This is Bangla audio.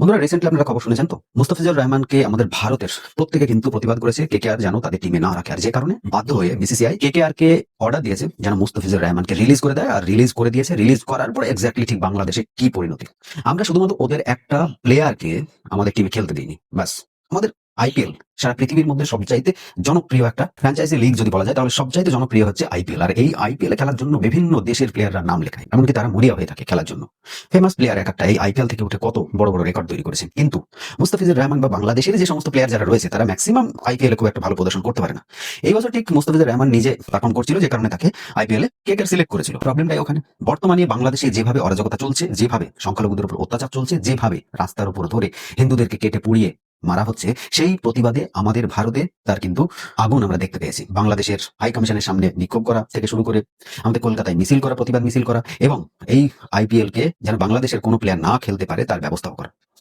বন্ধুরা, রিসেন্টলি আপনারা খবর শুনেছেন তো, মুস্তাফিজুর রহমানকে আমাদের ভারতের প্রত্যেকে কিন্তু প্রতিবাদ করেছে কেকেআর যেন তাদের টিমে না রাখে। আর যে কারণে বাধ্য হয়ে বিসিসিআই কেকেআর কে অর্ডার দিয়েছে যেন মুস্তাফিজুর রহমানকে রিলিজ করে দেয়। আর রিলিজ করে দিয়েছে। রিলিজ করার পর এক্স্যাক্টলি ঠিক বাংলাদেশে কি পরিণতি, আমরা শুধুমাত্র ওদের একটা প্লেয়ারকে আমাদের টিমে খেলতে দিইনি, ব্যাস। আমাদের আইপিএল সারা পৃথিবীর মধ্যে সবচাইতে জনপ্রিয় একটা ফ্র্যাঞ্চাইজি লিগ যদি বলা যায়, তাহলে সবচাইতে জনপ্রিয় হচ্ছে আইপিএল। আর এই আইপিএল খেলার জন্য বিভিন্ন দেশের প্লেয়াররা নাম লেখায়, এমনকি তারা মরিয়া হয়ে থাকে খেলার জন্য। ফেমাস প্লেয়ার এক একটা এই আইপিএল থেকে উঠে কত বড় বড় রেকর্ড তৈরি করেছেন। কিন্তু মুস্তাফিজুর রহমান বা বাংলাদেশের যে সমস্ত প্লেয়ার যারা রয়েছে, তারা ম্যাক্সিমাম আইপিএল খুব একটা ভালো প্রদর্শন করতে পারে না। এই বছর ঠিক মুস্তাফিজুর রহমান নিজে পারফর্ম করছিল, যে কারণে তাকে আইপিএল এ কেকেআর সিলেক্ট করেছিল। প্রবলেমটাই ওখানে। বর্তমানে বাংলাদেশে যেভাবে অরাজকতা চলছে, যেভাবে সংখ্যালঘুদের উপর অত্যাচার চলছে, যেভাবে রাস্তার উপর ধরে হিন্দুদেরকে কেটে পুড়িয়ে মারা হচ্ছে, সেই প্রতিবাদে আমাদের ভারতে তার কিন্তু আগুন আমরা দেখতে পেয়েছি। বাংলাদেশের হাই কমিশনের সামনে বিক্ষোভ করা থেকে শুরু করে আমাদের কলকাতায় মিছিল করা, প্রতিবাদ মিছিল করা, এবং এই আইপিএল কে যেন বাংলাদেশের কোনো প্লেয়ার না খেলতে পারে তার ব্যবস্থাও করা।